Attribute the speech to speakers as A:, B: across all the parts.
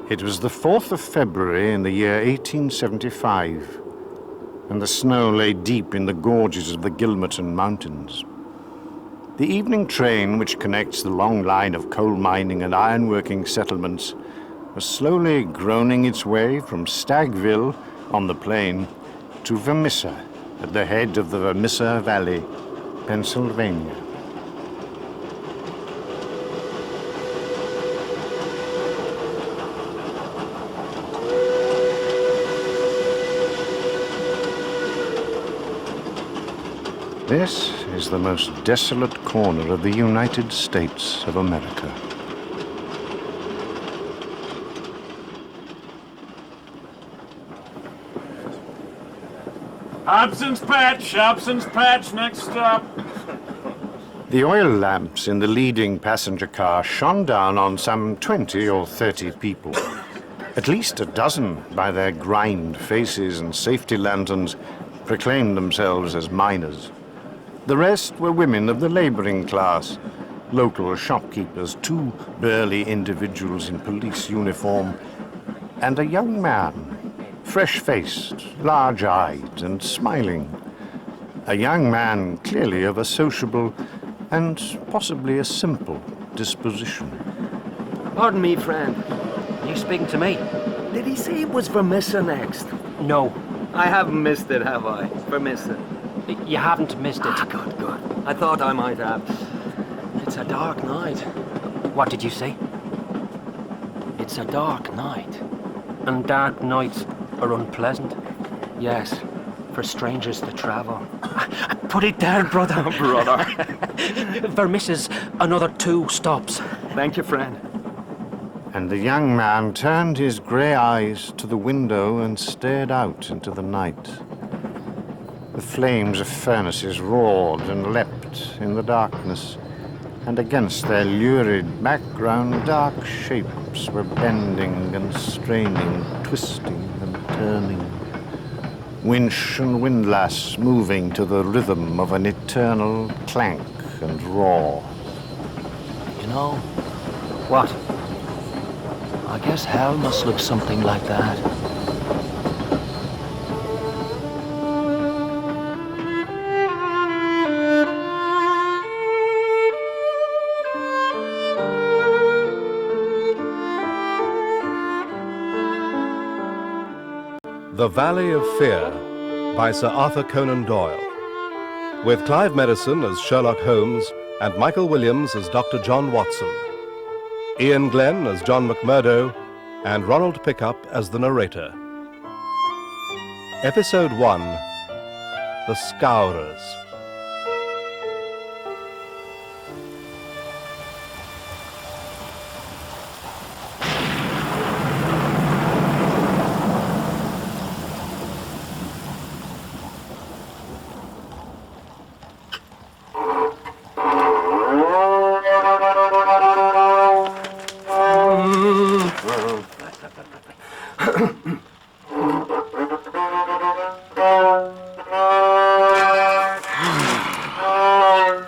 A: It was the 4th of February in the year 1875, and the snow lay deep in the gorges of the Gilmerton Mountains. The evening train, which connects the long line of coal mining and ironworking settlements, was slowly groaning its way from Stagville on the plain to Vermissa at the head of the Vermissa Valley, Pennsylvania. This is the most desolate corner of the United States of America.
B: Hobson's Patch, next stop.
A: The oil lamps in the leading passenger car shone down on some 20 or 30 people. At least a dozen, by their grimed faces and safety lanterns, proclaimed themselves as miners. The rest were women of the laboring class, local shopkeepers, 2 burly individuals in police uniform, and a young man, fresh-faced, large-eyed, and smiling. A young man clearly of a sociable and possibly a simple disposition.
C: Pardon me, friend. Are you speaking to me? Did he say it was Vermissa next?
D: No,
C: I haven't missed it, have I? Vermissa.
D: you haven't missed it.
C: Ah, good, good. I thought I might have. It's a dark night.
D: What did you say?
C: It's a dark night.
D: And dark nights are unpleasant
C: Yes, for strangers to travel.
D: Put it there, brother.
C: Brother.
D: Vermissa's another 2 stops.
C: Thank you, friend.
A: And the young man turned his grey eyes to the window and stared out into the night. The flames of furnaces roared and leapt in the darkness, and against their lurid background dark shapes were bending and straining, twisting and turning. Winch and windlass moving to the rhythm of an eternal clank and roar.
C: You know, what? I guess hell must look something like that.
E: The Valley of Fear by Sir Arthur Conan Doyle, with Clive Medicine as Sherlock Holmes and Michael Williams as Dr. John Watson, Ian Glenn as John McMurdo, and Ronald Pickup as the narrator. Episode 1, The Scourers.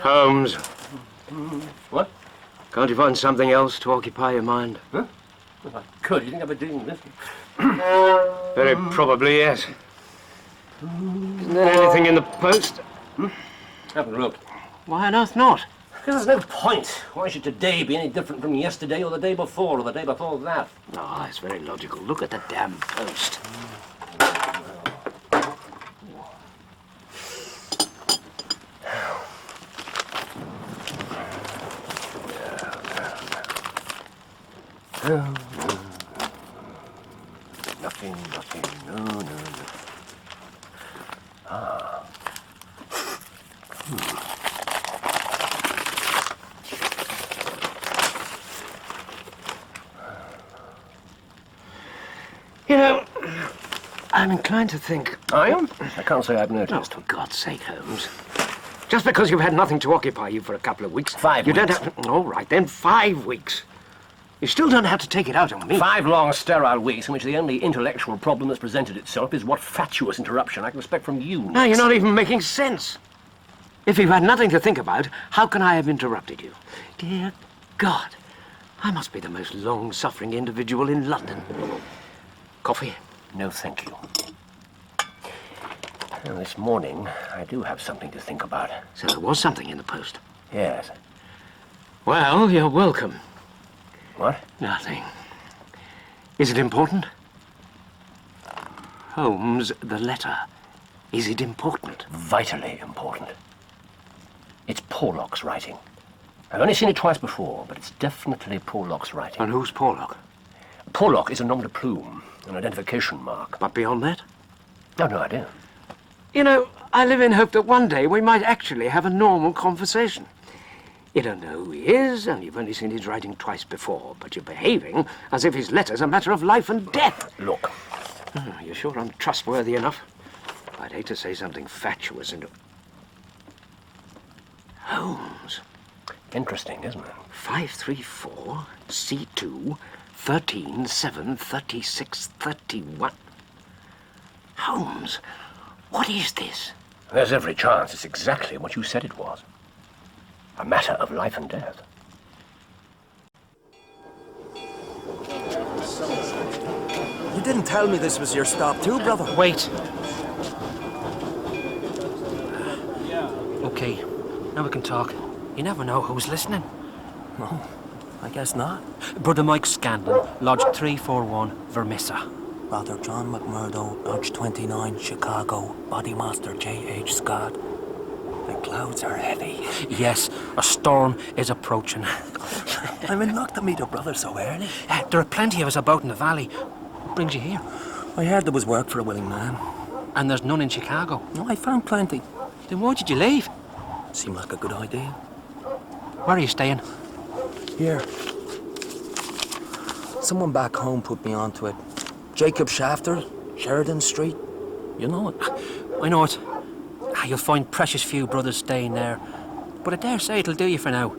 F: Holmes. What? Can't you find something else to occupy your mind?
G: Huh? Well, I could. You think I've been doing this?
F: Very probably, yes. Isn't there anything in the post?
G: Haven't looked.
F: Why on earth not?
G: Because there's no point. Why should today be any different from yesterday or the day before or the day before that?
F: Oh, it's very logical. Look at the damn post.
G: Nothing, no.
F: You know, I'm inclined to think...
G: Are you? I can't say I've noticed.
F: Oh, for God's sake, Holmes. Just because you've had nothing to occupy you for a couple of weeks...
G: 5
F: you
G: weeks.
F: don't have to... All right, then 5 weeks. You still don't have to take it out on me.
G: 5 long, sterile weeks in which the only intellectual problem that's presented itself is what fatuous interruption I can expect from you.
F: No, you're not even making sense. If you've had nothing to think about, how can I have interrupted you? Dear God,
D: I must be the most long-suffering individual in London. Coffee?
G: No, thank you. Well, this morning, I do have something to think about.
D: So there was something in the post.
G: Yes.
D: Well, you're welcome.
G: What?
D: Nothing. Is it important? Holmes, the letter. Is it important?
G: Vitally important. It's Porlock's writing. I've only seen it twice before, but it's definitely Porlock's writing.
D: And who's Porlock?
G: Porlock is a nom de plume, an identification mark.
D: But beyond that?
G: I've no idea.
D: You know, I live in hope that one day we might actually have a normal conversation. You don't know who he is, and you've only seen his writing twice before, but you're behaving as if his letter's a matter of life and death.
G: Look,
D: Oh, you're sure I'm trustworthy enough? I'd hate to say something fatuous and... Holmes.
G: interesting, isn't it?
D: 534 C2 13 7 36 31. Holmes, what is this?
G: There's every chance it's exactly what you said it was. A matter of life and death.
H: You didn't tell me this was your stop too, brother.
D: Wait. Okay, now we can talk. You never know who's listening.
H: No, I guess not.
D: Brother Mike Scanlon, Lodge 341, Vermissa.
H: Brother John McMurdo, Lodge 29, Chicago. Bodymaster J.H. Scott. The clouds are heavy.
D: Yes, a storm is approaching.
H: I'm in luck to meet a brother so early.
D: There are plenty of us about in the valley. What brings you here?
H: I heard there was work for a willing man.
D: And there's none in Chicago.
H: No, I found plenty.
D: Then why did you leave?
H: Seemed like a good idea.
D: Where are you staying?
H: Here. Someone back home put me onto it. Jacob Shafter, Sheridan Street. You know it.
D: I know it. You'll find precious few brothers staying there. But I dare say it'll do you for now.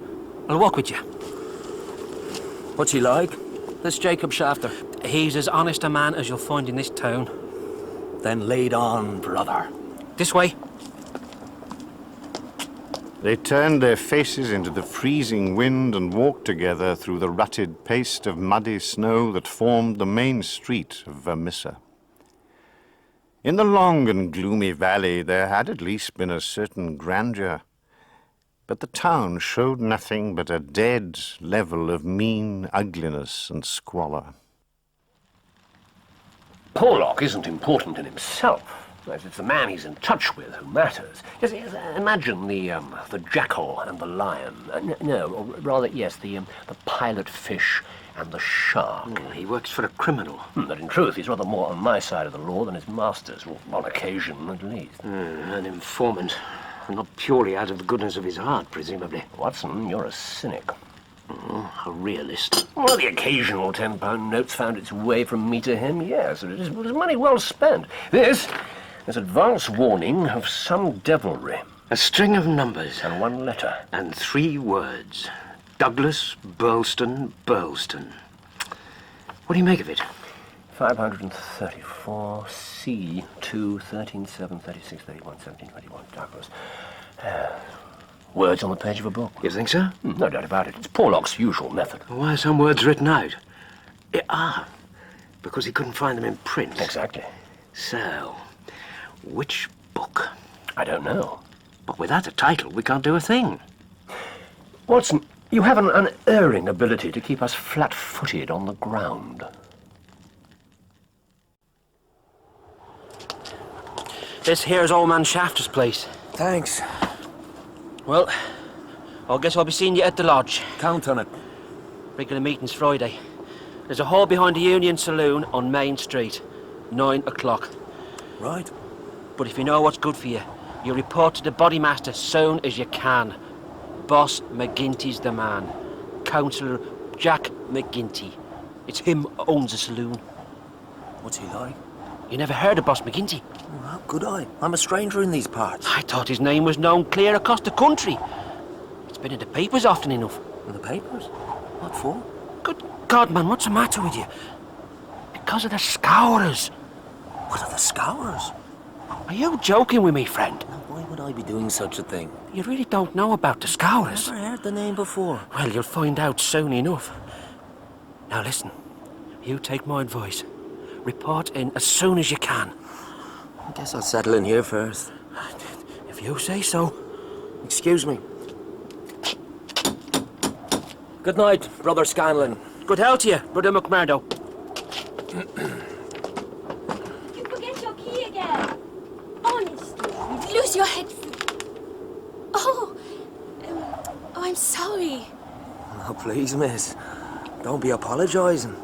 D: I'll walk with you.
H: What's he like? This Jacob Shafter.
D: He's as honest a man as you'll find in this town.
H: Then laid on, brother.
D: This way.
A: They turned their faces into the freezing wind and walked together through the rutted paste of muddy snow that formed the main street of Vermissa. In the long and gloomy valley there had at least been a certain grandeur, but the town showed nothing but a dead level of mean ugliness and squalor.
G: Porlock isn't important in himself. It's the man he's in touch with who matters. Just imagine the jackal and the lion. No, or rather, yes, the pilot fish and the shark.
D: He works for a criminal.
G: But in truth, he's rather more on my side of the law than his master's, or on occasion at least.
D: An informant. Not purely out of the goodness of his heart, presumably.
G: Watson, you're a cynic.
D: A realist.
G: Well, the occasional £10 note's found its way from me to him, yes. It was money well spent. This is advance warning of some devilry.
D: A string of numbers.
G: And one letter.
D: And 3 words. Douglas Burlston Burlston. What do you make of it?
G: 534 C2 13 7 36 31 17 21 Douglas. Words on the page of a book.
D: You think so?
G: No doubt about it. It's Porlock's usual method.
D: Why are some words written out? Because he couldn't find them in print.
G: Exactly.
D: So, which book?
G: I don't know.
D: But without a title, we can't do a thing.
G: Watson, you have an unerring ability to keep us flat-footed on the ground.
D: This here's old man Shafter's place.
H: Thanks.
D: Well, I guess I'll be seeing you at the lodge.
H: Count on it.
D: Regular meeting's Friday. There's a hall behind the Union Saloon on Main Street. 9 o'clock.
H: Right.
D: But if you know what's good for you, you report to the bodymaster soon as you can. Boss McGinty's the man. Councillor Jack McGinty. It's him owns the saloon.
H: What's he like?
D: You never heard of Boss McGinty?
H: Oh, how could I? I'm a stranger in these parts.
D: I thought his name was known clear across the country. It's been in the papers often enough.
H: In the papers? What for?
D: Good God, man, what's the matter with you? Because of the Scourers.
H: What are the Scourers?
D: Are you joking with me, friend?
H: Now, why would I be doing such a thing?
D: You really don't know about the Scourers?
H: Never heard the name before.
D: Well, you'll find out soon enough.
H: Now listen, you take my advice. Report in as soon as you can. I guess I'll settle in here first. If you say so. Excuse me. Good night, Brother Scanlon. Good health to you, Brother McMurdo.
I: You forget your key again. Honestly, you'd lose your head. Oh, I'm sorry.
H: Oh, please, miss. Don't be apologising.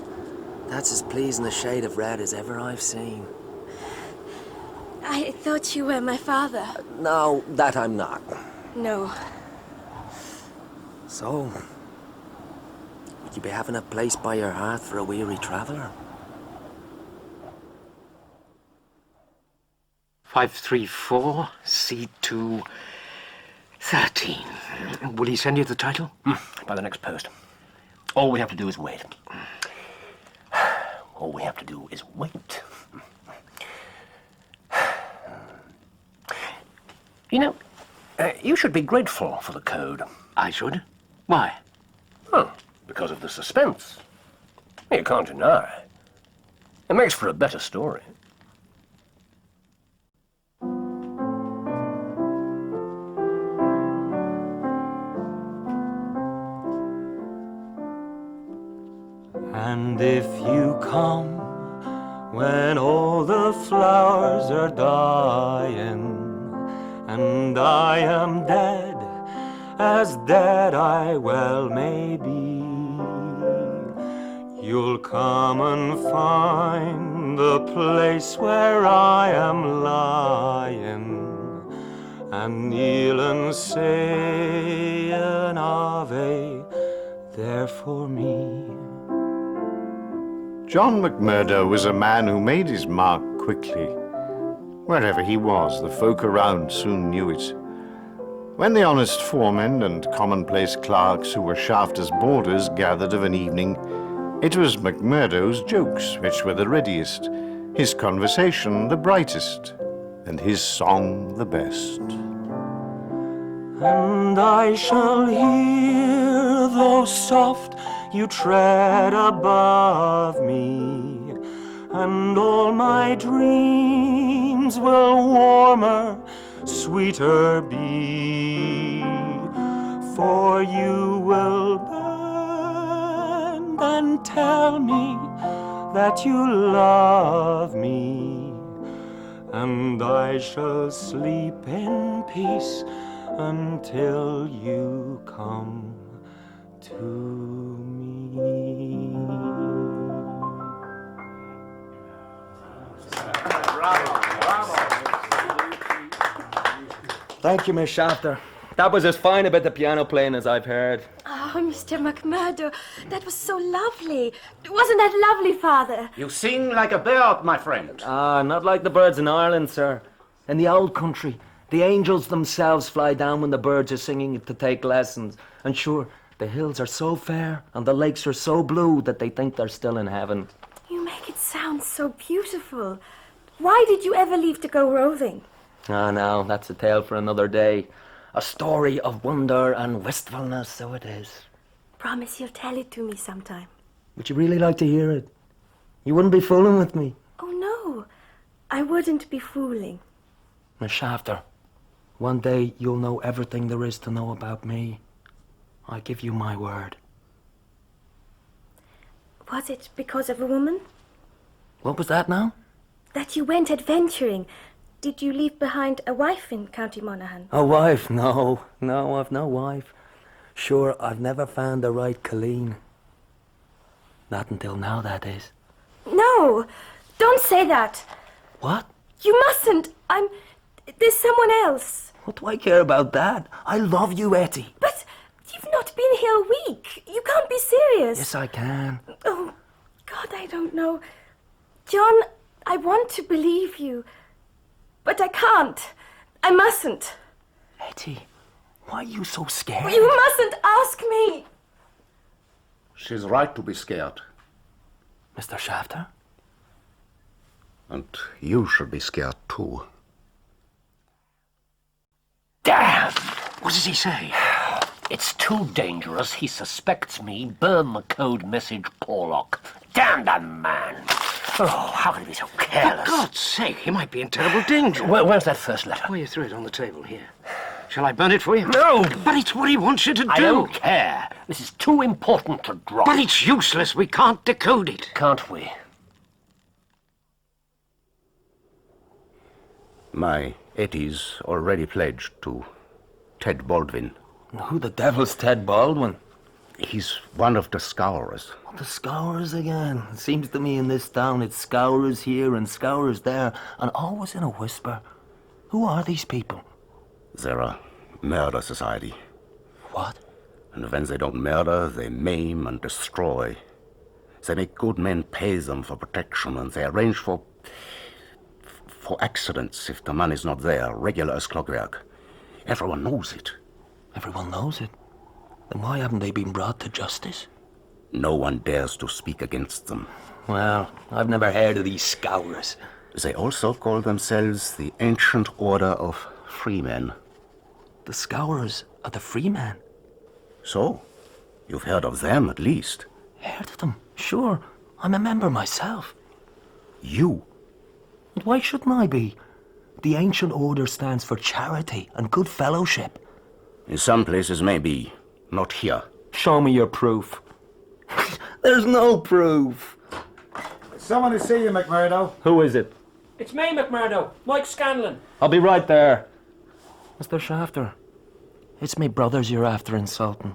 H: That's as pleasing a shade of red as ever I've seen.
I: I thought you were my father.
H: No, that I'm not.
I: No.
H: So, would you be having a place by your hearth for a weary traveller?
D: 534 C2 13. Will he send you the title?
G: By the next post. All we have to do is wait. All we have to do is wait. You know, you should be grateful for the code.
D: I should. Why?
G: Oh, because of the suspense. You can't deny. It makes for a better story.
C: And if you come when all the flowers are dying, and I am dead, as dead I well may be, you'll come and find the place where I am lying, and kneel and say an Ave there for me.
A: John McMurdo was a man who made his mark quickly. Wherever he was, the folk around soon knew it. When the honest foremen and commonplace clerks who were shafters' boarders gathered of an evening, it was McMurdo's jokes which were the readiest, his conversation the brightest, and his song the best.
C: And I shall hear, though soft, you tread above me, and all my dreams will warmer, sweeter be, for you will bend and tell me that you love me, and I shall sleep in peace until you come to me.
J: Thank you, Miss Shafter. That was as fine a bit of piano playing as I've heard.
I: Oh, Mr. McMurdo, that was so lovely. Wasn't that lovely, Father?
F: You sing like a bird, my friend.
J: Ah, not like the birds in Ireland, sir. In the old country, the angels themselves fly down when the birds are singing to take lessons. And sure, the hills are so fair and the lakes are so blue that they think they're still in heaven.
I: You make it sound so beautiful. Why did you ever leave to go roving?
J: Ah, now, that's a tale for another day. A story of wonder and wistfulness, so it is.
I: Promise you'll tell it to me sometime.
J: Would you really like to hear it? You wouldn't be fooling with me.
I: Oh, no. I wouldn't be fooling.
J: Miss Shafter, one day you'll know everything there is to know about me. I give you my word.
I: Was it because of a woman?
J: What was that now?
I: That you went adventuring. Did you leave behind a wife in County Monaghan?
J: A wife? No, I've no wife. Sure, I've never found the right Colleen. Not until now, that is.
I: No, don't say that.
J: What?
I: You mustn't. There's someone else.
J: What do I care about that? I love you, Etty.
I: But you've not been here a week. You can't be serious.
J: Yes, I can.
I: Oh, God, I don't know. John, I want to believe you. But I can't. I mustn't.
J: Etty, why are you so scared?
I: You mustn't ask me.
K: She's right to be scared.
J: Mr. Shafter?
K: And you should be scared too.
D: Damn! What does he say?
G: It's too dangerous. He suspects me. Burn the code message, Porlock. Damn that man. Oh, how could he be so careless?
D: For God's sake, he might be in terrible danger.
G: Where's that first letter?
D: Oh, you threw it on the table here. Shall I burn it for you?
G: No!
D: But it's what he wants you to do.
G: I don't care. This is too important to drop.
D: But it's useless. We can't decode it.
G: Can't we?
K: My Eddie's already pledged to Ted Baldwin.
J: Who the devil's Ted Baldwin?
K: He's one of the Scourers.
J: The Scourers again. It seems to me in this town it's Scourers here and Scourers there, and always in a whisper. Who are these people?
K: They're a murder society.
J: What?
K: And when they don't murder, they maim and destroy. They make good men pay them for protection, and they arrange for accidents if the money's not there, regular as clockwork. Everyone knows it.
J: Everyone knows it? Then why haven't they been brought to justice?
K: No one dares to speak against them.
J: Well, I've never heard of these Scourers.
K: They also call themselves the Ancient Order of Freemen.
J: The Scourers are the Freemen?
K: So, you've heard of them at least.
J: Heard of them? Sure. I'm a member myself.
K: You?
J: And why shouldn't I be? The Ancient Order stands for charity and good fellowship.
K: In some places, maybe. Not here.
J: Show me your proof. There's no proof.
B: Someone to see you, McMurdo.
J: Who is it?
H: It's me, McMurdo. Mike Scanlon.
J: I'll be right there. Mr. Shafter, it's me brothers you're after insulting.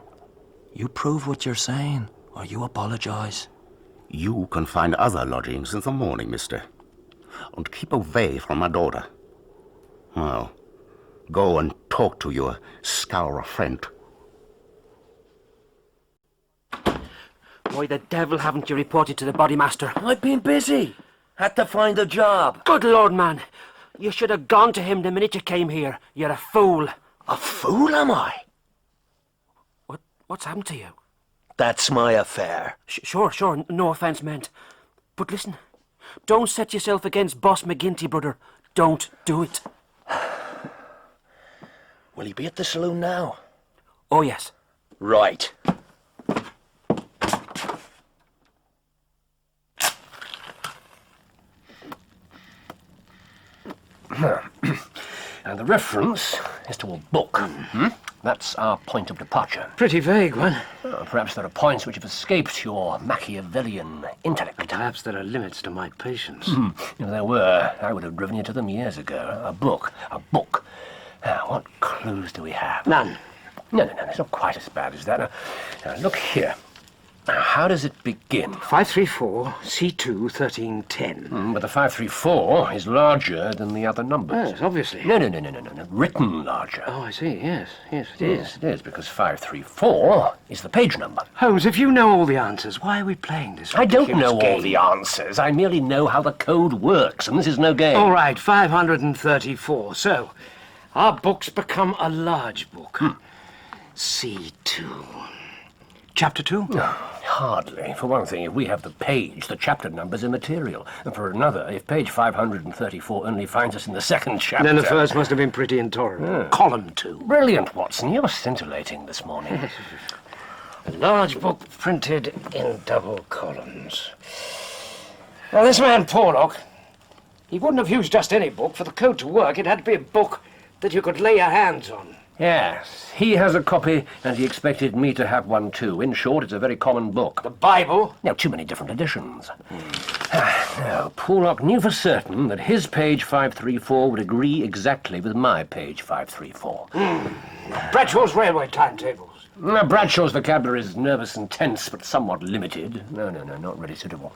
J: You prove what you're saying, or you apologise.
K: You can find other lodgings in the morning, mister. And keep away from my daughter. Well, go and talk to your Scourer friend.
H: Why the devil haven't you reported to the Bodymaster?
J: I've been busy. Had to find a job.
H: Good Lord, man. You should have gone to him the minute you came here. You're a fool.
J: A fool, am I?
H: What's happened to you?
J: That's my affair.
H: Sure. No offence meant. But listen, don't set yourself against Boss McGinty, brother. Don't do it.
J: Will he be at the saloon now?
H: Oh, yes.
J: Right.
G: And the reference is to a book. That's our point of departure.
D: Pretty vague one.
G: Well, perhaps there are points which have escaped your Machiavellian intellect.
D: Perhaps there are limits to my patience.
G: If there were, I would have driven you to them years ago. A book. Now, what clues do we have?
D: None.
G: No, it's not quite as bad as that. Now look here. Now, how does it begin?
D: 534, C2, 1310.
G: But the 534 is larger than the other numbers.
D: Yes, obviously.
G: No. Written larger.
D: Oh, I see. Yes, it is.
G: Yes, it is, because 534 is the page number.
D: Holmes, if you know all the answers, why are we playing this
G: I don't
D: ridiculous
G: know
D: game?
G: all the answers. I merely know how the code works, and this is no game.
D: All right, 534. So, our book's become a large book. C2. Chapter 2?
G: No, hardly. For one thing, if we have the page, the chapter number's immaterial. And for another, if page 534 only finds us in the second chapter...
D: Then the first must have been pretty intolerable. Column 2.
G: Brilliant, Watson. You're scintillating this morning.
D: A large book printed in double columns. Now, this man, Porlock, he wouldn't have used just any book. For the code to work, it had to be a book that you could lay your hands on.
G: Yes, he has a copy, and he expected me to have one too. In short, it's a very common book.
D: The Bible?
G: Now, too many different editions. Now, Porlock knew for certain that his page 534 would agree exactly with my page 534.
D: Bradshaw's railway timetables.
G: Now, Bradshaw's vocabulary is nervous and tense, but somewhat limited. No, not really suitable.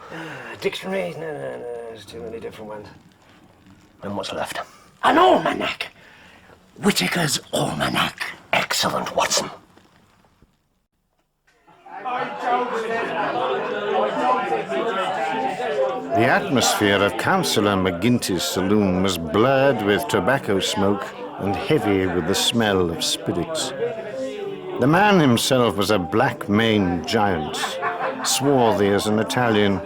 D: Dictionary? No, there's too many different ones.
G: And what's left?
D: An almanac. Whitaker's Almanac.
G: Excellent, Watson.
A: The atmosphere of Councillor McGinty's saloon was blurred with tobacco smoke and heavy with the smell of spirits. The man himself was a black-maned giant, swarthy as an Italian,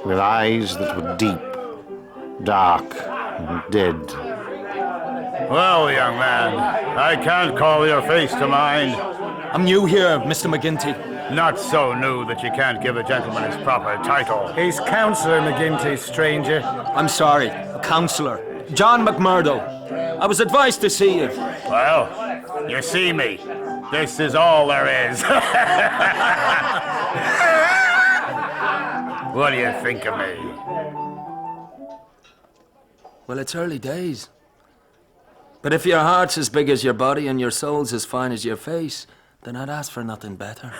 A: with eyes that were deep, dark, and dead.
B: Well, young man, I can't call your face to mind.
J: I'm new here, Mr. McGinty.
B: Not so new that you can't give a gentleman his proper title. He's Councillor McGinty, stranger.
J: I'm sorry, a councillor. John McMurdo. I was advised to see you.
B: Well, you see me. This is all there is. What do you think of me?
J: Well, it's early days. But if your heart's as big as your body and your soul's as fine as your face, then I'd ask for nothing better.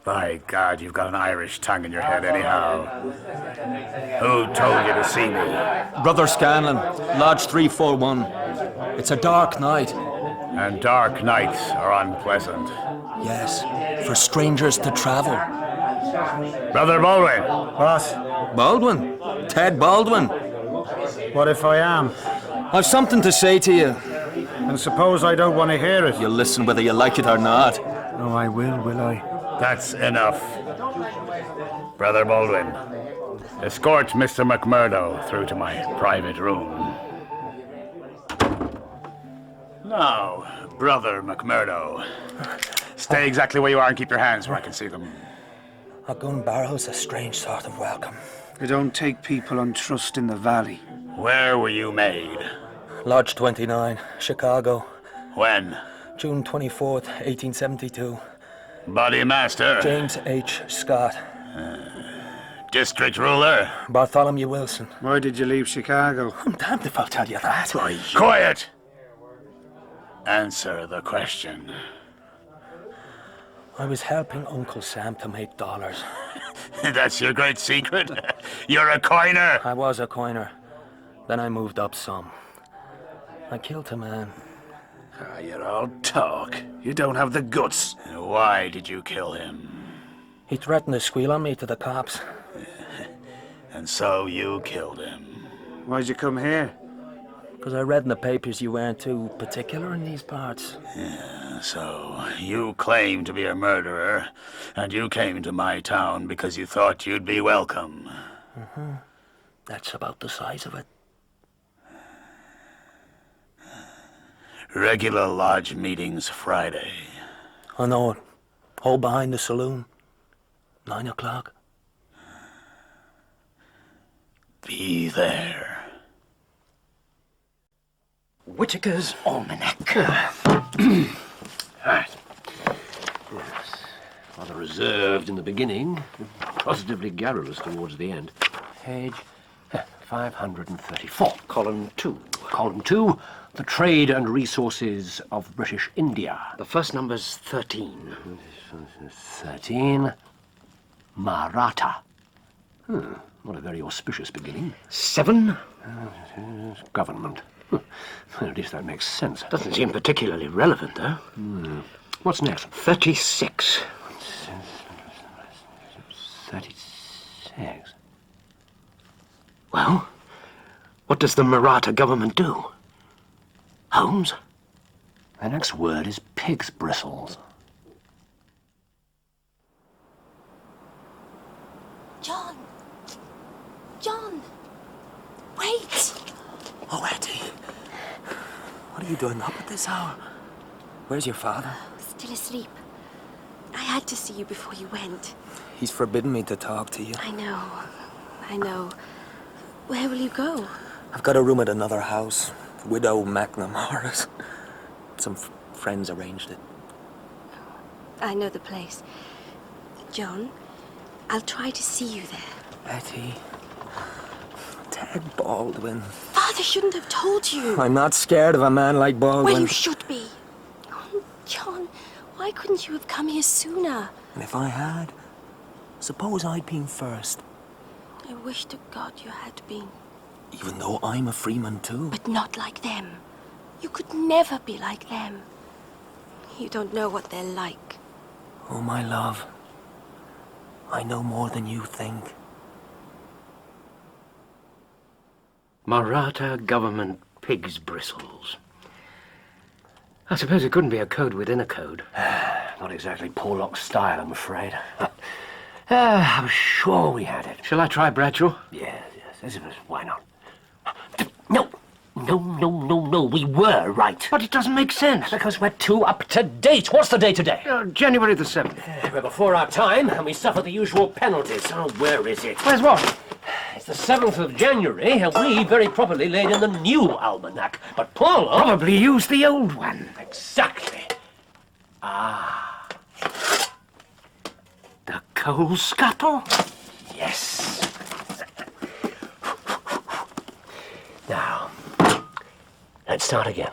B: By God, you've got an Irish tongue in your head anyhow. Who told you to see me?
J: Brother Scanlon, Lodge 341. It's a dark night.
B: And dark nights are unpleasant.
J: Yes, for strangers to travel.
B: Brother Baldwin. What?
J: Baldwin? Ted Baldwin.
B: What if I am?
J: I've something to say to you.
B: And suppose I don't want to hear it?
J: You'll listen whether you like it or not.
B: Oh, I will I? That's enough. Brother Baldwin, escort Mr. McMurdo through to my private room. Now, Brother McMurdo, stay exactly where you are and keep your hands where I can see them.
J: A gun barrow's a strange sort of welcome.
L: You don't take people on trust in the valley.
B: Where were you made?
J: Lodge 29, Chicago.
B: When?
J: June 24th, 1872.
B: Body master?
J: James H. Scott.
B: District ruler?
J: Bartholomew Wilson.
L: Why did you leave Chicago?
J: I'm damned if I'll tell you that.
B: Quiet! Answer the question.
J: I was helping Uncle Sam to make dollars.
B: That's your great secret? You're a coiner?
J: I was a coiner. Then I moved up some. I killed a man.
B: You're all talk. You don't have the guts. Why did you kill him?
J: He threatened to squeal on me to the cops.
B: And so you killed him.
L: Why'd you come here?
J: Because I read in the papers you weren't too particular in these parts.
B: Yeah, so you claim to be a murderer, and you came to my town because you thought you'd be welcome.
J: Mm-hmm. That's about the size of it.
B: Regular lodge meetings Friday.
J: I know it. All behind the saloon. 9 o'clock.
B: Be there.
D: Whitaker's Almanac.
G: Right. Yes. Rather reserved in the beginning, positively garrulous towards the end. Page 534. Column 2. Column 2, the trade and resources of British India.
D: The first number's 13.
G: 13. Maratha. Not a very auspicious beginning.
D: 7.
G: Government. At least that makes sense.
D: Doesn't seem particularly relevant, though.
G: What's next?
D: 36.
G: 36.
D: Well, what does the Maratha government do? Holmes?
G: The next word is pig's bristles.
I: John! John! Wait!
J: Oh, Eddie. What are you doing up at this hour? Where's your father?
I: Still asleep. I had to see you before you went.
J: He's forbidden me to talk to you.
I: I know. Where will you go?
J: I've got a room at another house. Widow McNamara's. Some friends arranged it.
I: I know the place. John, I'll try to see you there.
J: Betty. Ted Baldwin.
I: Father shouldn't have told you.
J: I'm not scared of a man like Baldwin.
I: Well, you should be. Oh, John, why couldn't you have come here sooner?
J: And if I had, suppose I'd been first.
I: I wish to God you had been.
J: Even though I'm a freeman too.
I: But not like them. You could never be like them. You don't know what they're like.
J: Oh, my love. I know more than you think.
D: Maratha government pig's bristles. I suppose it couldn't be a code within a code.
G: Not exactly Porlock style, I'm afraid. I'm sure we had it.
D: Shall I try Bradshaw?
G: Yes. Why not? No, No, we were right.
D: But it doesn't make sense.
G: Because we're too up to date. What's the day today?
D: January the 7th.
G: We're before our time, and we suffer the usual penalties. Oh, where is it?
D: Where's what?
G: It's the 7th of January, and we very properly laid in the new almanac. But Paula...
D: Probably used the old one.
G: Exactly.
D: The coal scuttle?
G: Yes. Now, let's start again.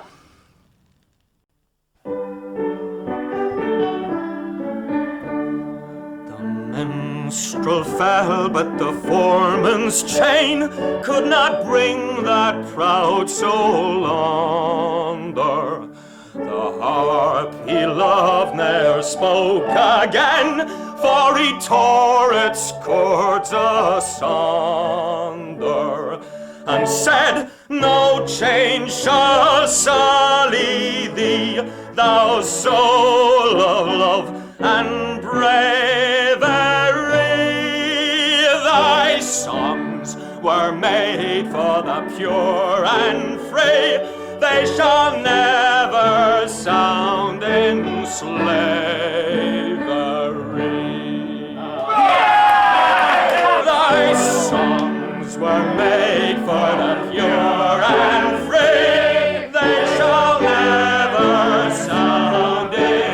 M: The minstrel fell, but the foreman's chain could not bring that proud soul under. The harp he loved ne'er spoke again, for he tore its cords asunder, and said, "No change shall sully thee, thou soul of love and bravery. Thy songs were made for the pure and free, they shall never sound in slavery. Thy songs were made for the pure and free, they shall never sound in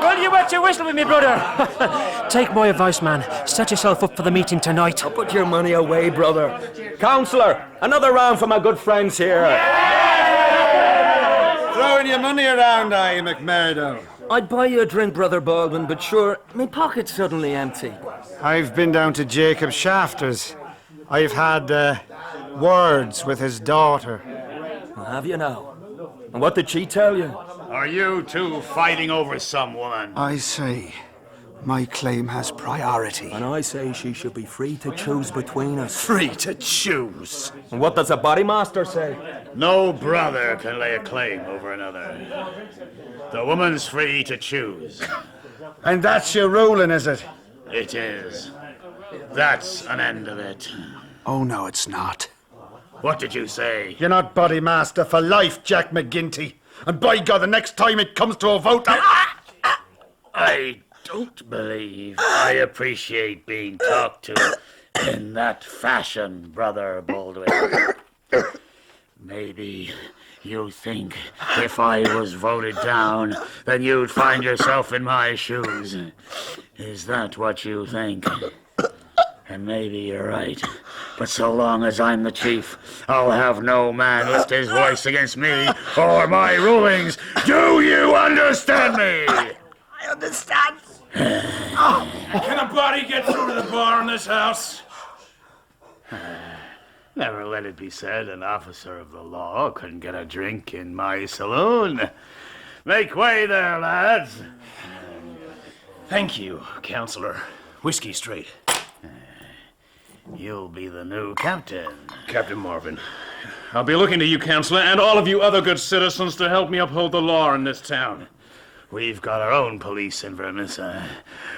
H: Well, you wet your whistle with me, brother. Take my advice, man. Set yourself up for the meeting tonight.
J: Put your money away, brother. Councillor, another round for my good friends here.
L: Throwing your money around, aye, McMurdo?
J: I'd buy you a drink, Brother Baldwin, but sure, my pocket's suddenly empty.
L: I've been down to Jacob Shafter's. I've had words with his daughter.
J: Have you now? And what did she tell you?
B: Are you two fighting over some woman?
L: I say, my claim has priority.
J: And I say she should be free to choose between us.
L: Free to choose.
J: And what does a bodymaster say?
B: No brother can lay a claim over another. The woman's free to choose.
L: And that's your ruling, is it?
B: It is. That's an end of it.
L: Oh, no, it's not.
B: What did you say?
L: You're not bodymaster for life, Jack McGinty. And by God, the next time it comes to a vote...
B: I don't believe I appreciate being talked to in that fashion, Brother Baldwin. Maybe you think if I was voted down, then you'd find yourself in my shoes. Is that what you think? And maybe you're right. But so long as I'm the chief, I'll have no man lift his voice against me or my rulings. Do you understand me?
H: I understand.
B: Can a body get through to the bar in this house? Never let it be said an officer of the law couldn't get a drink in my saloon. Make way there, lads.
N: Thank you, Counselor. Whiskey straight.
B: You'll be the new captain.
N: Captain Marvin. I'll be looking to you, Counselor, and all of you other good citizens to help me uphold the law in this town.
B: We've got our own police in Vermissa.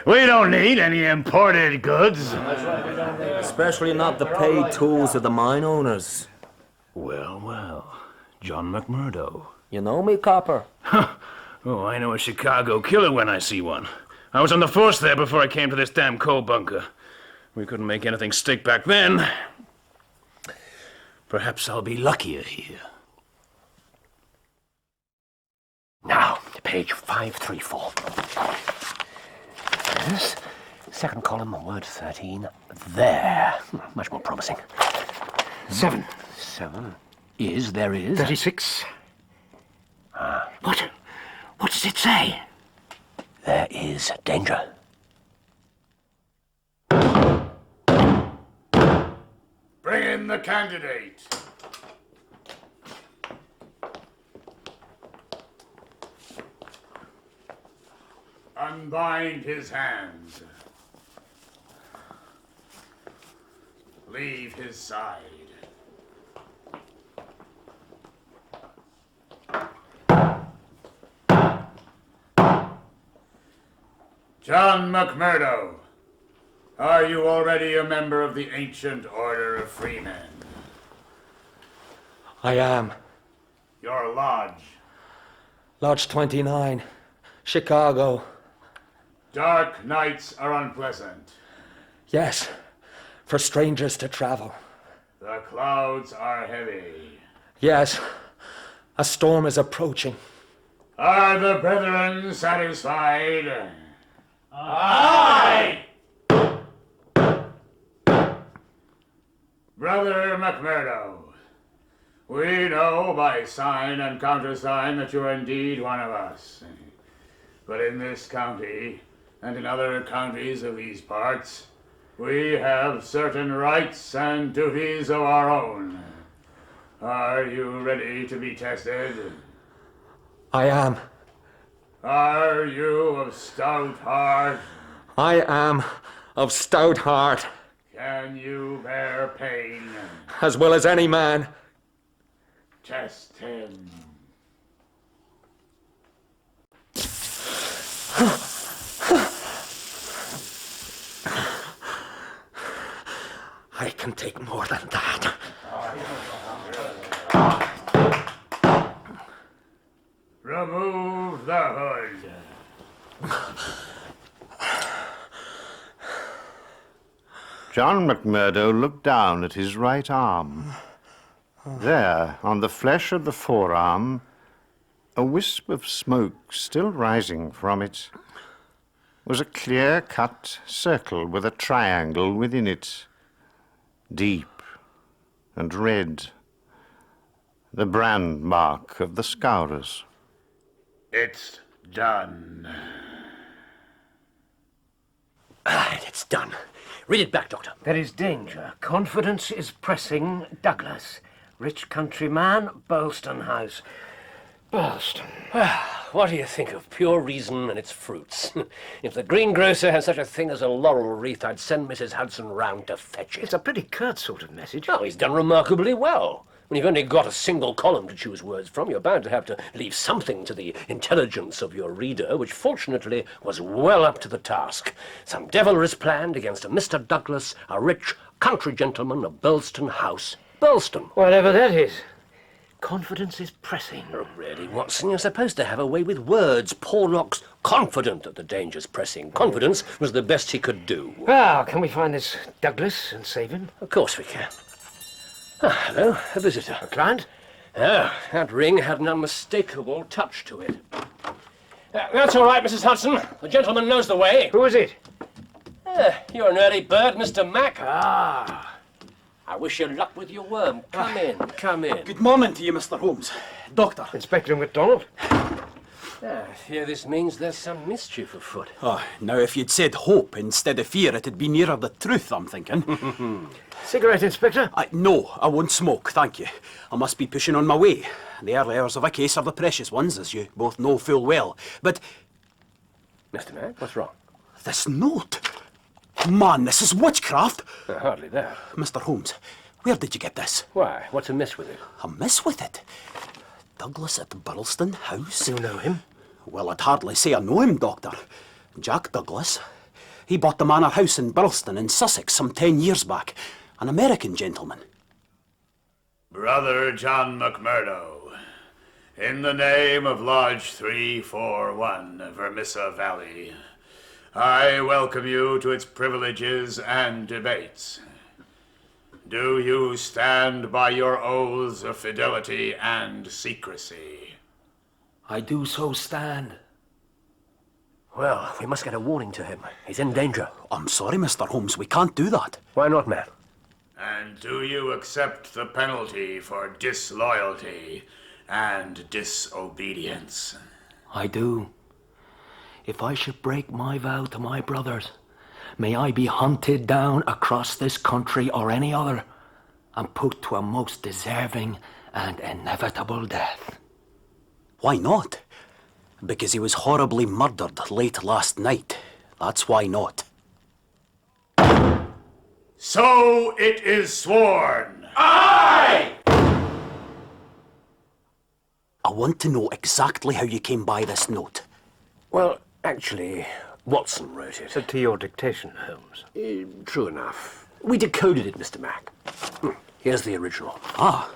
B: We don't need any imported goods.
J: Especially not the paid tools of the mine owners.
N: Well. John McMurdo.
J: You know me, copper?
N: Oh, I know a Chicago killer when I see one. I was on the force there before I came to this damn coal bunker. We couldn't make anything stick back then. Perhaps I'll be luckier here.
G: Now, page 534. Yes. Second column, word 13. There. Much more promising.
D: 7.
G: 7 is, there is.
D: 36. What? What does it say?
G: There is danger.
B: Bring in the candidate. Unbind his hands. Leave his side. John McMurdo, are you already a member of the Ancient Order of Freemen?
J: I am.
B: Your lodge?
J: Lodge 29, Chicago.
B: Dark nights are unpleasant.
J: Yes, for strangers to travel.
B: The clouds are heavy.
J: Yes, a storm is approaching.
B: Are the brethren satisfied?
M: Aye!
B: Brother McMurdo, we know by sign and countersign that you are indeed one of us. But in this county, and in other counties of these parts, we have certain rights and duties of our own. Are you ready to be tested?
J: I am.
B: Are you of stout heart?
J: I am of stout heart.
B: Can you bear pain?
J: As well as any man.
B: Test him.
J: I can take more than that.
B: Remove the hood.
A: John McMurdo looked down at his right arm. There, on the flesh of the forearm, a wisp of smoke still rising from it, was a clear-cut circle with a triangle within it, deep and red, the brand mark of the Scourers.
B: It's done.
G: It's done. Read it back, Doctor.
D: There is danger. Confidence is pressing. Douglas. Rich country man, Burleston House. Burleston.
G: What do you think of pure reason and its fruits? If the greengrocer had such a thing as a laurel wreath, I'd send Mrs. Hudson round to fetch it.
D: It's a pretty curt sort of message.
G: Oh, he's done remarkably well. When you've only got a single column to choose words from, you're bound to have to leave something to the intelligence of your reader, which fortunately was well up to the task. Some devilry is planned against a Mr. Douglas, a rich country gentleman of Burleston House. Burleston.
D: Whatever that is. Confidence is pressing.
G: Oh, really, Watson, you're supposed to have a way with words. Porlock's confident that the danger's pressing. Confidence was the best he could do.
D: Well, can we find this Douglas and save him?
G: Of course we can. Ah, hello, a visitor.
D: A client?
G: Oh, that ring had an unmistakable touch to it. That's all right, Mrs. Hudson. The gentleman knows the way.
D: Who is it?
G: You're an early bird, Mr. Mack.
D: Ah.
G: I wish you luck with your worm. Come in, come in.
O: Good morning to you, Mr. Holmes. Doctor.
D: Inspector MacDonald.
G: Fear this means there's some mischief afoot.
O: Oh, now if you'd said hope instead of fear, it'd be nearer the truth, I'm thinking.
D: Cigarette, Inspector?
O: No, I won't smoke, thank you. I must be pushing on my way. The early hours of a case are the precious ones, as you both know full well. But...
G: Mr. Mack, what's wrong?
O: This note! Man, this is witchcraft!
G: Hardly that.
O: Mr. Holmes, where did you get this?
G: Why, what's amiss with it?
O: Amiss with it? Douglas at Burleston House?
D: You know him?
O: Well, I'd hardly say I know him, Doctor. Jack Douglas. He bought the manor house in Burleston in Sussex some 10 years back. An American gentleman.
B: Brother John McMurdo, in the name of Lodge 341, Vermissa Valley, I welcome you to its privileges and debates. Do you stand by your oaths of fidelity and secrecy?
J: I do so stand.
G: Well, we must get a warning to him. He's in danger.
O: I'm sorry, Mr. Holmes, we can't do that.
G: Why not, man?
B: And do you accept the penalty for disloyalty and disobedience?
J: I do. If I should break my vow to my brothers, may I be hunted down across this country or any other, and put to a most deserving and inevitable death.
O: Why not? Because he was horribly murdered late last night. That's why not.
B: So it is sworn.
O: Aye! I want to know exactly how you came by this note.
G: Well, actually, Watson wrote it.
D: To your dictation, Holmes.
G: True enough. We decoded it, Mr. Mack. Here's the original.
O: Ah,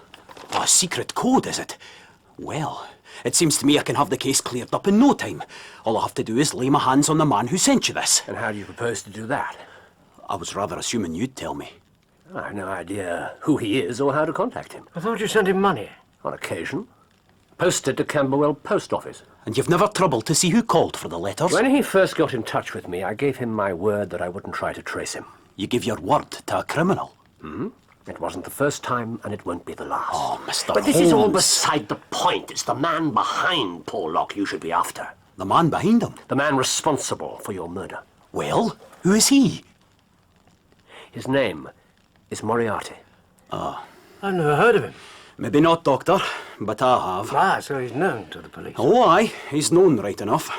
O: a secret code, is it? Well, it seems to me I can have the case cleared up in no time. All I have to do is lay my hands on the man who sent you this.
G: And how do you propose to do that?
O: I was rather assuming you'd tell me.
G: I have no idea who he is or how to contact him.
D: I thought you sent him money.
G: On occasion. Posted to Camberwell Post Office.
O: And you've never troubled to see who called for the letters?
G: When he first got in touch with me, I gave him my word that I wouldn't try to trace him.
O: You give your word to a criminal?
G: It wasn't the first time, and it won't be the last.
O: Oh, Mr.
G: But this is all
O: Holmes.
G: beside the point. It's the man behind Porlock you should be after.
O: The man behind him?
G: The man responsible for your murder.
O: Well, who is he?
G: His name is Moriarty.
O: Ah.
D: I've never heard of him.
O: Maybe not, Doctor, but I have.
D: Ah, so he's known to the police.
O: Oh, aye, he's known right enough.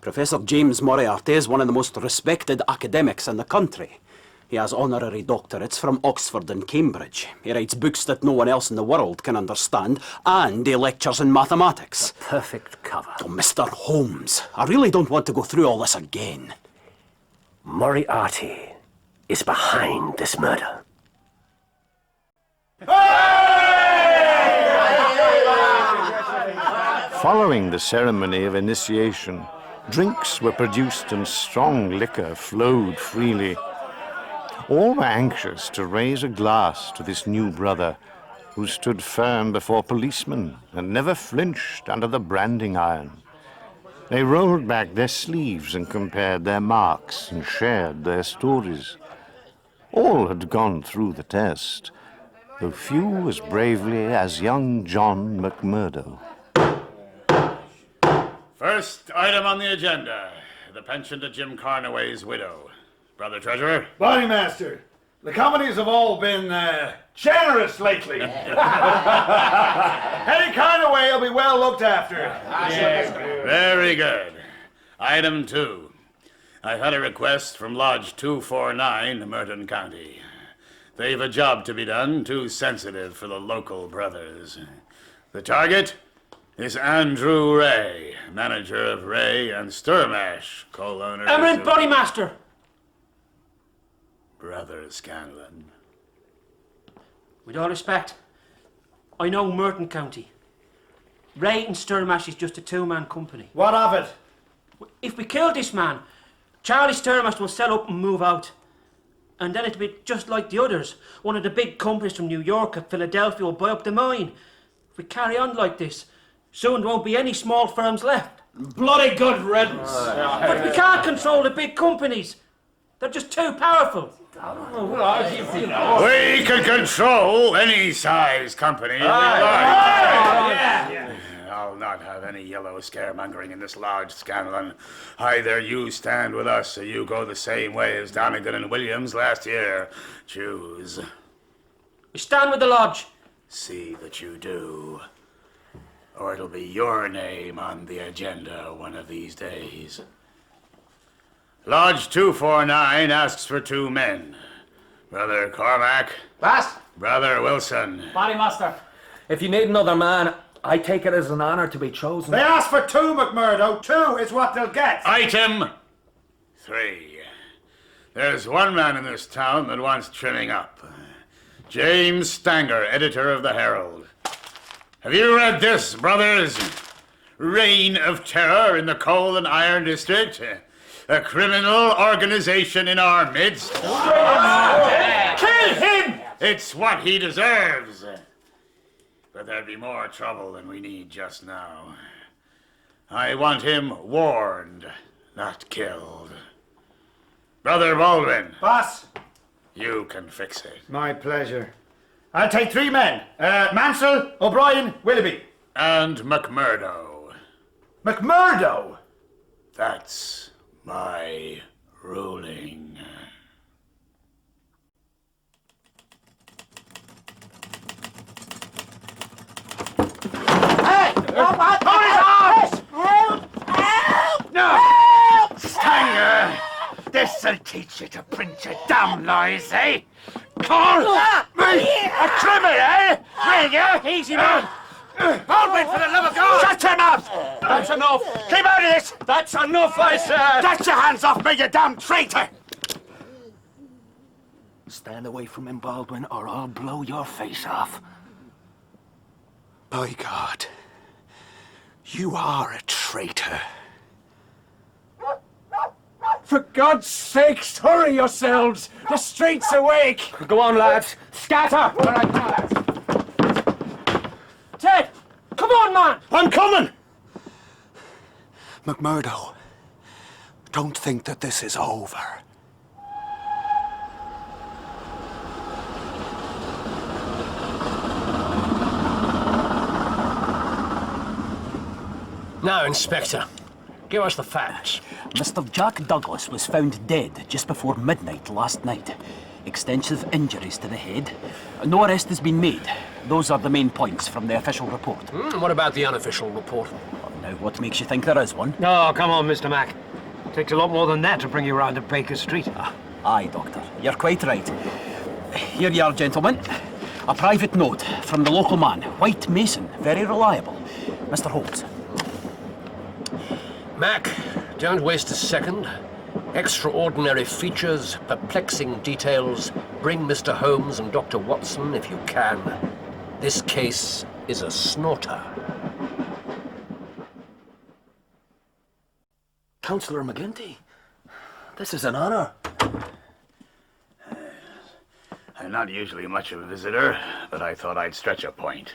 O: Professor James Moriarty is one of the most respected academics in the country. He has honorary doctorates from Oxford and Cambridge. He writes books that no one else in the world can understand, and he lectures in mathematics.
G: The perfect cover.
O: Oh, Mr. Holmes, I really don't want to go through all this again.
G: Moriarty is behind this murder.
A: Following the ceremony of initiation, drinks were produced and strong liquor flowed freely. All were anxious to raise a glass to this new brother who stood firm before policemen and never flinched under the branding iron. They rolled back their sleeves and compared their marks and shared their stories. All had gone through the test, though few as bravely as young John McMurdo.
B: First item on the agenda, the pension to Jim Carnaway's widow. Brother Treasurer?
L: Body Master, the companies have all been generous lately. Hetty Carnaway will be well looked after.
B: Very good. Item 2. I've had a request from Lodge 249, Merton County. They've a job to be done, too sensitive for the local brothers. The target is Andrew Ray, manager of Ray and Sturmash, co-owners
H: Eminent
B: of
H: Bodymaster!
B: Brother Scanlon.
H: With all respect, I know Merton County. Ray and Sturmash is just a two-man company.
L: What of it?
H: If we kill this man, Charlie Sturmash will sell up and move out. And then it'll be just like the others. One of the big companies from New York or Philadelphia will buy up the mine. If we carry on like this, soon there won't be any small firms left.
L: Bloody good riddance.
H: But we can't control the big companies. They're just too powerful.
B: We can control any size company we like. I'll not have any yellow scaremongering in this lodge, Scanlon. Either you stand with us or you go the same way as Donegan and Williams last year. Choose.
H: We stand with the lodge.
B: See that you do. Or it'll be your name on the agenda one of these days. Lodge 249 asks for 2 men. Brother Cormac.
J: Boss.
B: Brother Wilson.
J: Body Master. If you need another man, I take it as an honor to be chosen.
L: They asked for 2, McMurdo. 2 is what they'll get.
B: Item 3. There's one man in this town that wants trimming up. James Stanger, editor of the Herald. Have you read this, brothers? Reign of Terror in the Coal and Iron District. A criminal organization in our midst. Kill him! It's what he deserves. But there'd be more trouble than we need just now. I want him warned, not killed. Brother Baldwin.
L: Boss.
B: You can fix it.
L: My pleasure. I'll take 3 men. Mansell, O'Brien, Willoughby.
B: And McMurdo.
L: McMurdo?
B: That's my ruling.
M: Hey! What? Help! Help!
B: No!
M: Help!
B: Stanger! This'll teach you to print your damn lies, eh? Call me a criminal, will you?
H: Easy, man.
M: Baldwin, for the love of God! Shut your mouth! That's enough! Keep out of this! That's enough, I said! Get your hands off me, you damn traitor!
C: Stand away from him, Baldwin, or I'll blow your face off.
O: By God, you are a traitor.
M: For God's sakes, hurry yourselves! The street's awake!
G: Go on, lads. Scatter!
H: Ted! Come on, man!
M: I'm coming!
O: McMurdo, don't think that this is over.
G: Now, Inspector, give us the facts.
O: Mr. Jack Douglas was found dead just before midnight last night. Extensive injuries to the head. No arrest has been made. Those are the main points from the official report.
G: What about the unofficial report?
O: Now, what makes you think there is one?
D: Oh, come on, Mr. Mack. Takes a lot more than that to bring you round to Baker Street.
O: Aye, Doctor. You're quite right. Here you are, gentlemen. A private note from the local man, White Mason. Very reliable. Mr. Holmes.
G: Mac, don't waste a second. Extraordinary features, perplexing details. Bring Mr. Holmes and Dr. Watson if you can. This case is a snorter.
C: Councillor McGinty, this is an honor.
B: I'm not usually much of a visitor, but I thought I'd stretch a point.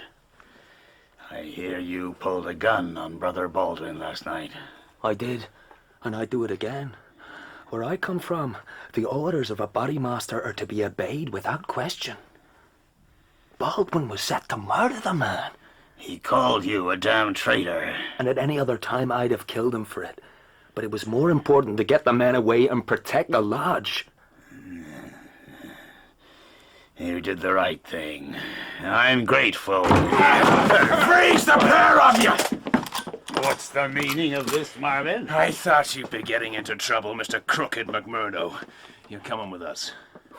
B: I hear you pulled a gun on Brother Baldwin last night.
C: I did, and I'd do it again. Where I come from, the orders of a bodymaster are to be obeyed without question. Baldwin was set to murder the man.
B: He called you a damn traitor.
C: And at any other time, I'd have killed him for it. But it was more important to get the man away and protect the lodge.
B: You did the right thing. I'm grateful.
M: Freeze the pair of you!
B: What's the meaning of this, Marvin?
N: I thought you'd be getting into trouble, Mr. Crooked McMurdo. You're coming with us.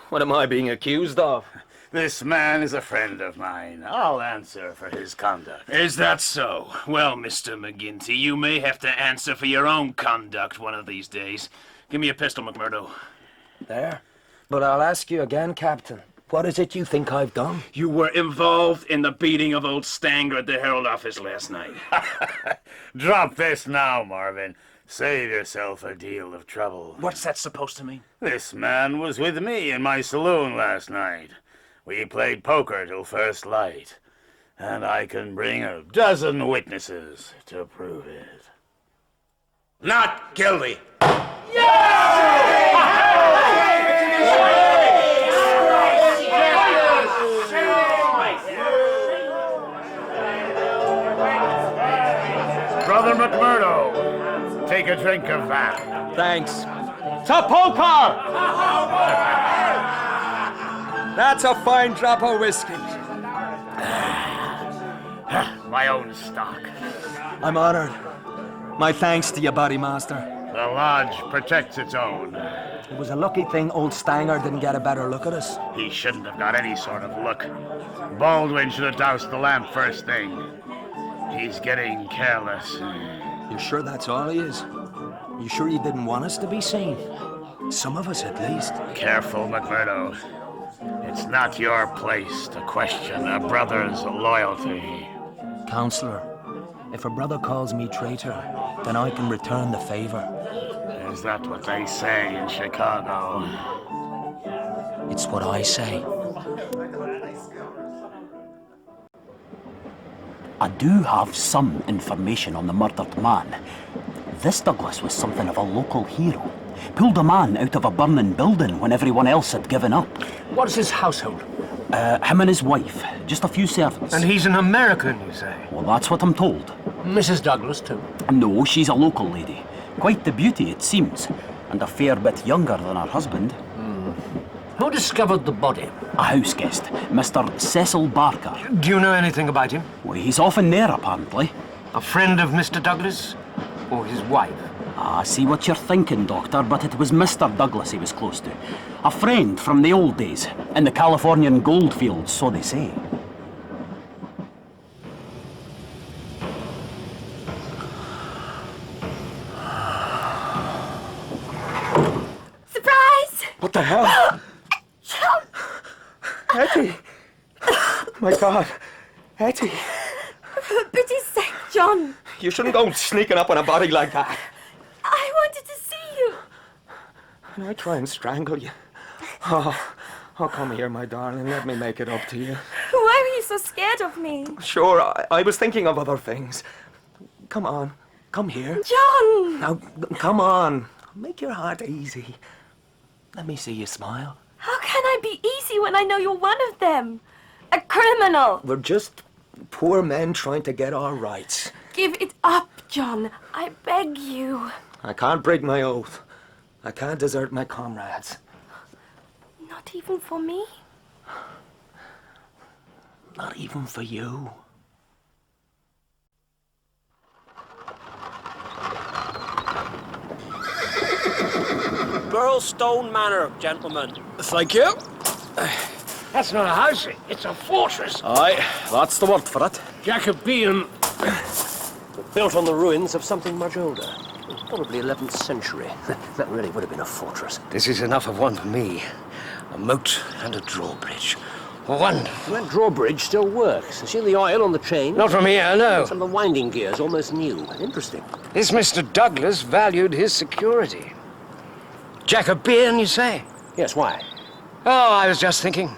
C: What am I being accused of?
B: This man is a friend of mine. I'll answer for his conduct.
N: Is that so? Well, Mr. McGinty, you may have to answer for your own conduct one of these days. Give me a pistol, McMurdo.
C: There. But I'll ask you again, Captain. What is it you think I've done?
N: You were involved in the beating of old Stanger at the Herald office last night.
B: Drop this now, Marvin. Save yourself a deal of trouble.
N: What's that supposed to mean?
B: This man was with me in my saloon last night. We played poker till first light. And I can bring a dozen witnesses to prove it.
M: Not guilty.
B: Brother McMurdo, take a drink of that.
J: Thanks. To poker! That's a fine drop of whiskey.
B: My own stock.
J: I'm honored. My thanks to you, Bodymaster.
B: The lodge protects its own.
J: It was a lucky thing old Stanger didn't get a better look at us.
B: He shouldn't have got any sort of look. Baldwin should have doused the lamp first thing. He's getting careless.
C: You sure that's all he is? You sure you didn't want us to be seen? Some of us, at least.
B: Careful, McMurdo. It's not your place to question a brother's loyalty.
C: Counselor, if a brother calls me traitor, then I can return the favor.
B: Is that what they say in Chicago?
C: It's what I say.
O: I do have some information on the murdered man. This Douglas was something of a local hero. Pulled a man out of a burning building when everyone else had given up.
G: What is his household?
O: Him and his wife. Just a few servants.
D: And he's an American, you say?
O: Well, that's what I'm told.
G: Mrs. Douglas, too?
O: No, she's a local lady. Quite the beauty, it seems. And a fair bit younger than her husband.
G: Who discovered the body?
O: A house guest, Mr. Cecil Barker.
D: Do you know anything about him?
O: Well, he's often there, apparently.
D: A friend of Mr. Douglas? Or his wife?
O: I see what you're thinking, Doctor, but it was Mr. Douglas he was close to. A friend from the old days, in the Californian goldfields, so they say.
C: My God. Etty,
I: For pity's sake, John.
C: you shouldn't go sneaking up on a body like that.
I: I wanted to see you.
C: And I try and strangle you. Oh, come here, my darling. Let me make it up to you.
I: Why were you so scared of me?
C: Sure, I was thinking of other things. Come on. Come here.
I: John!
C: Now, come on. Make your heart easy. Let me see you smile.
I: How can I be easy when I know you're one of them? A criminal.
C: We're just poor men trying to get our rights.
I: Give it up, John. I beg you.
C: I can't break my oath. I can't desert my comrades.
I: Not even for me?
C: Not even for you.
P: Burlstone Manor, gentlemen.
O: Thank you.
B: That's not a house, it's a fortress.
O: Aye, that's the word for it.
G: Jacobean. Built on the ruins of something much older. Probably 11th century. That really would have been a fortress.
F: This is enough of one for me. A moat and a drawbridge. Wonderful.
G: That drawbridge still works. See the oil on the chain?
F: Not from here, no.
G: Some of the winding gears almost new. Interesting.
F: This Mr. Douglas valued his security. Jacobean, you say?
G: Yes, why?
F: Oh, I was just thinking.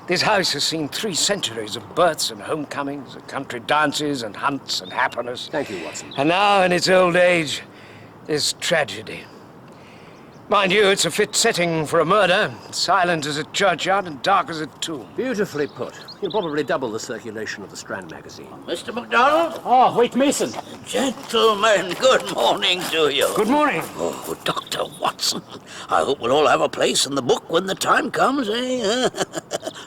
F: This house has seen 3 centuries of births and homecomings, and country dances and hunts and happiness.
G: Thank you, Watson.
F: And now, in its old age, this tragedy. Mind you, it's a fit setting for a murder. Silent as a churchyard and dark as a tomb.
G: Beautifully put. You'll probably double the circulation of the Strand magazine.
P: Mr. MacDonald?
O: Oh, wait, Mason.
P: Gentlemen, good morning to you.
F: Good morning.
P: Oh, Dr. Watson. I hope we'll all have a place in the book when the time comes, eh?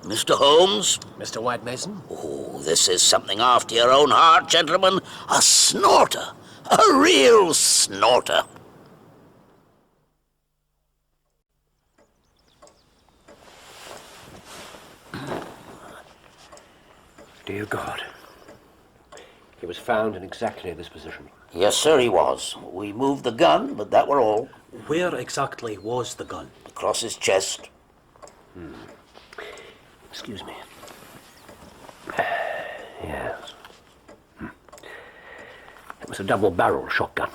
P: Mr. Holmes?
G: Mr. White Mason?
P: Oh, this is something after your own heart, gentlemen. A snorter. A real snorter.
G: Dear God. He was found in exactly this position.
P: Yes, sir, he was. We moved the gun, but that were all.
O: Where exactly was the gun?
P: Across his chest.
G: Excuse me. Yes. It was a double-barrel shotgun.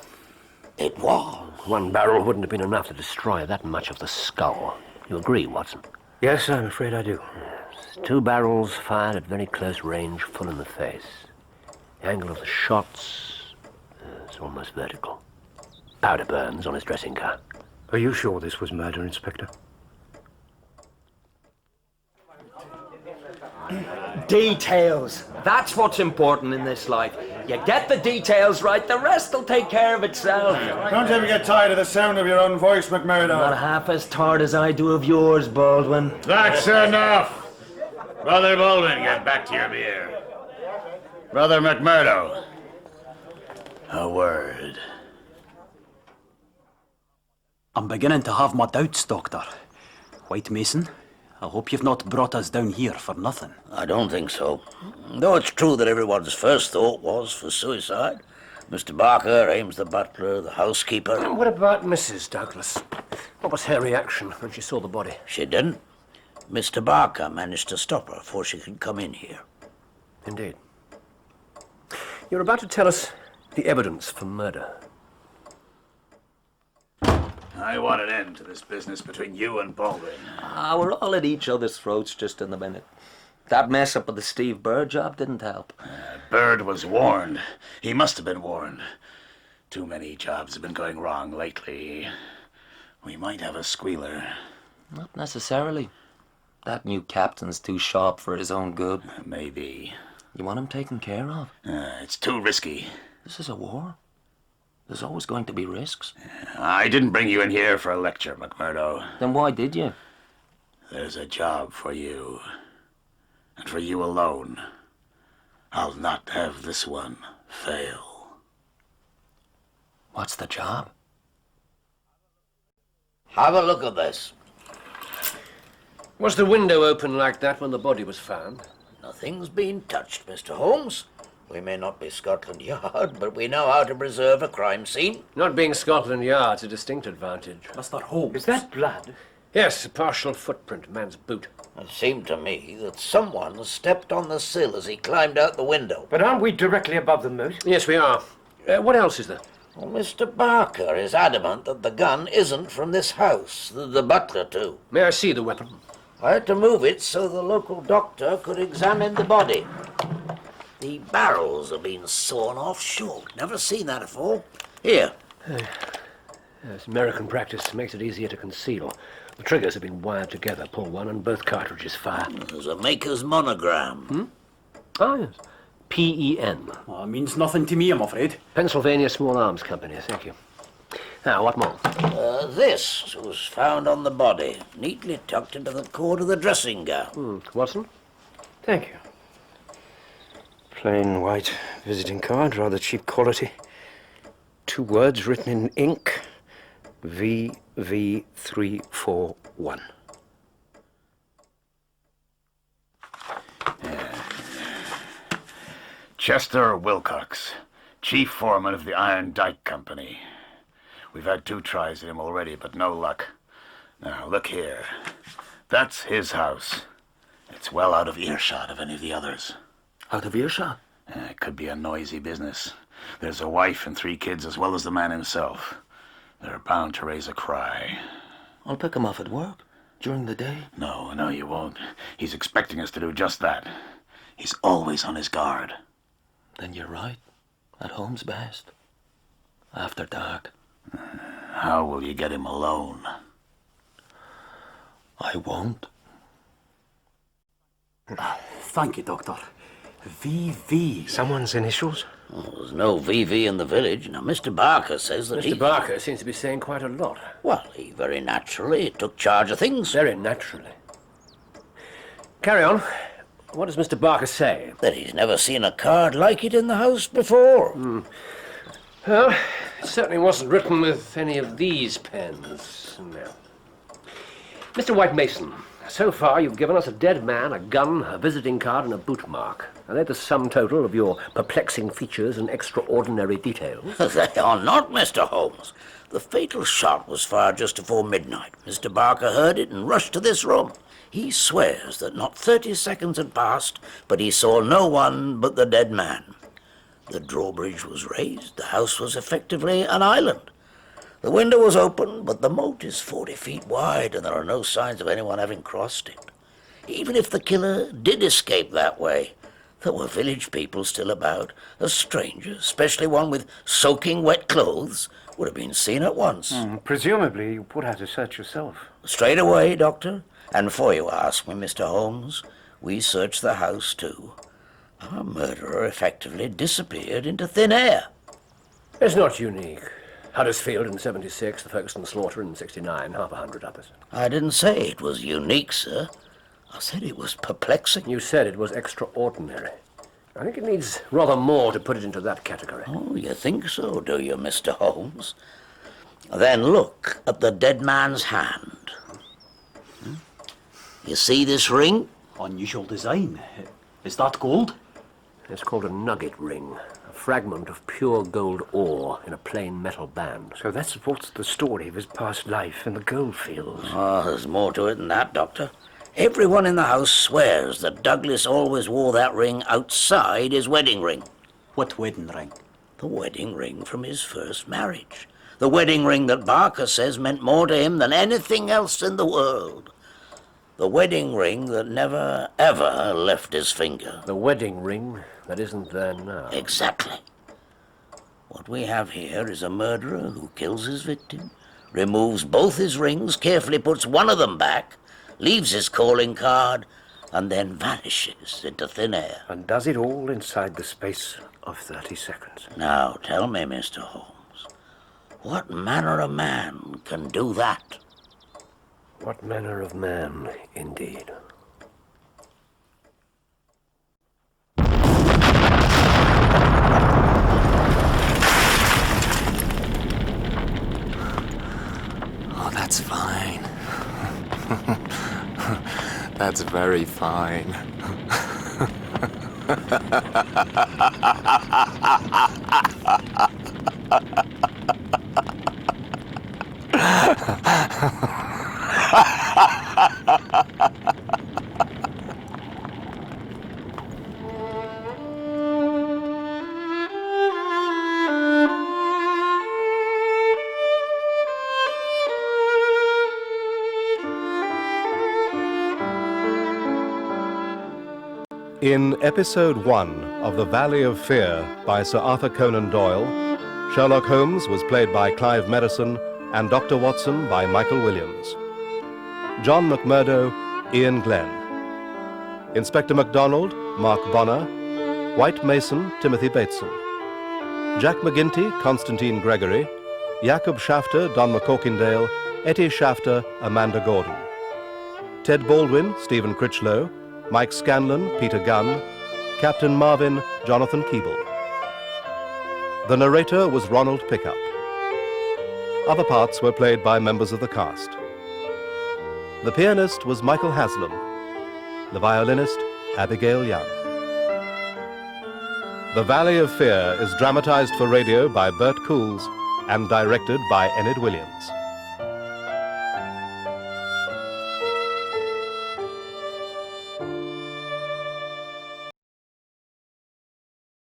P: It was.
G: One barrel wouldn't have been enough to destroy that much of the skull. You agree, Watson?
F: Yes, I'm afraid I do.
G: Yes. 2 barrels fired at very close range, full in the face. The angle of the shots is almost vertical. Powder burns on his dressing gown.
F: Are you sure this was murder, Inspector?
C: Details. That's what's important in this life. You get the details right, the rest will take care of itself.
L: Don't ever get tired of the sound of your own voice, McMurdo.
C: Not half as tired as I do of yours, Baldwin.
B: That's enough. Brother Baldwin, get back to your beer. Brother McMurdo, a word.
O: I'm beginning to have my doubts, Doctor. White Mason, I hope you've not brought us down here for nothing.
P: I don't think so. Though it's true that everyone's first thought was for suicide. Mr. Barker, Ames the butler, the housekeeper.
G: What about Mrs. Douglas? What was her reaction when she saw the body?
P: She didn't. Mr. Barker managed to stop her before she could come in here.
G: Indeed. You're about to tell us the evidence for murder.
B: I want an end to this business between you and Baldwin.
C: We're all at each other's throats just in a minute. That mess up with the Steve Bird job didn't help.
B: Bird was warned. He must have been warned. Too many jobs have been going wrong lately. We might have a squealer.
C: Not necessarily. That new captain's too sharp for his own good.
B: Maybe.
C: You want him taken care of?
B: It's too risky.
C: This is a war. There's always going to be risks.
B: I didn't bring you in here for a lecture, McMurdo.
C: Then why did you?
B: There's a job for you. And for you alone. I'll not have this one fail.
C: What's the job?
P: Have a look at this.
G: Was the window open like that when the body was found?
P: Nothing's been touched, Mr. Holmes. We may not be Scotland Yard, but we know how to preserve a crime scene.
G: Not being Scotland Yard's a distinct advantage.
O: Mr. Holmes.
D: Is that blood?
F: Yes, a partial footprint, a man's boot.
P: It seemed to me that someone stepped on the sill as he climbed out the window.
F: But aren't we directly above the moat? Yes, we are. What else is there?
P: Well, Mr. Barker is adamant that the gun isn't from this house. The butler, too.
F: May I see the weapon?
P: I had to move it so the local doctor could examine the body. The barrels have been sawn off short. Never seen that before. Here.
F: Yes, American practice makes it easier to conceal. The triggers have been wired together. Pull one and both cartridges fire.
P: There's a maker's monogram.
F: Ah, yes. P-E-N.
O: Well, it means nothing to me, I'm afraid.
F: Pennsylvania Small Arms Company, thank you. Now, what more?
P: This was found on the body, neatly tucked into the cord of the dressing gown.
F: Watson?
D: Thank you. Plain white visiting card, rather cheap quality. 2 words written in ink. VV341.
B: Chester Wilcox, chief foreman of the Iron Dike Company. We've had 2 tries at him already, but no luck. Now, look here. That's his house. It's well out of earshot of any of the others.
C: Out of earshot?
B: It could be a noisy business. There's a wife and 3 kids as well as the man himself. They're bound to raise a cry.
C: I'll pick him off at work. During the day.
B: No, you won't. He's expecting us to do just that. He's always on his guard.
C: Then you're right. At home's best. After dark.
B: How will you get him alone?
C: I won't.
O: Thank you, Doctor. VV.
D: Someone's initials?
P: Well, there's no VV in the village. Now, Mr. Barker says that
F: Mr. Barker seems to be saying quite a lot.
P: Well, he very naturally took charge of things.
F: Very naturally. Carry on. What does Mr. Barker say?
P: That he's never seen a card like it in the house before.
F: Well, it certainly wasn't written with any of these pens. No. Mr. White Mason, so far you've given us a dead man, a gun, a visiting card, and a boot mark. Are they the sum total of your perplexing features and extraordinary details?
P: They are not, Mr. Holmes. The fatal shot was fired just before midnight. Mr. Barker heard it and rushed to this room. He swears that not 30 seconds had passed, but he saw no one but the dead man. The drawbridge was raised. The house was effectively an island. The window was open, but the moat is 40 feet wide, and there are no signs of anyone having crossed it. Even if the killer did escape that way, there were village people still about. A stranger, especially one with soaking wet clothes, would have been seen at once.
D: Presumably you put out a search yourself.
P: Straight away, Doctor. And before you ask me, Mr. Holmes, we searched the house too. Our murderer effectively disappeared into thin air.
F: It's not unique. Huddersfield in 76, the Folkestone slaughter in 69, half 100 others.
P: I didn't say it was unique, sir. I said it was perplexing.
F: You said it was extraordinary. I think it needs rather more to put it into that category.
P: Oh, you think so, do you, Mr. Holmes? Then look at the dead man's hand. You see this ring?
O: Unusual design. Is that gold?
F: It's called a nugget ring. A fragment of pure gold ore in a plain metal band.
D: So that supports the story of his past life in the goldfields.
P: Oh, there's more to it than that, Doctor. Everyone in the house swears that Douglas always wore that ring outside his wedding ring.
O: What wedding ring?
P: The wedding ring from his first marriage. The wedding ring that Barker says meant more to him than anything else in the world. The wedding ring that never, ever left his finger.
F: The wedding ring that isn't there now.
P: Exactly. What we have here is a murderer who kills his victim, removes both his rings, carefully puts one of them back, leaves his calling card, and then vanishes into thin air.
D: And does it all inside the space of 30 seconds.
P: Now, tell me, Mr. Holmes, what manner of man can do that?
D: What manner of man, indeed.
C: Oh, that's fine. That's very fine.
E: In Episode 1 of The Valley of Fear by Sir Arthur Conan Doyle, Sherlock Holmes was played by Clive Merrison and Dr. Watson by Michael Williams. John McMurdo, Ian Glenn. Inspector MacDonald, Mark Bonner. White Mason, Timothy Bateson. Jack McGinty, Constantine Gregory. Jacob Shafter, Don McCorkindale. Etty Shafter, Amanda Gordon. Ted Baldwin, Stephen Critchlow. Mike Scanlon, Peter Gunn. Captain Marvin, Jonathan Keeble. The narrator was Ronald Pickup. Other parts were played by members of the cast. The pianist was Michael Haslam. The violinist, Abigail Young. The Valley of Fear is dramatized for radio by Bert Coules and directed by Enid Williams.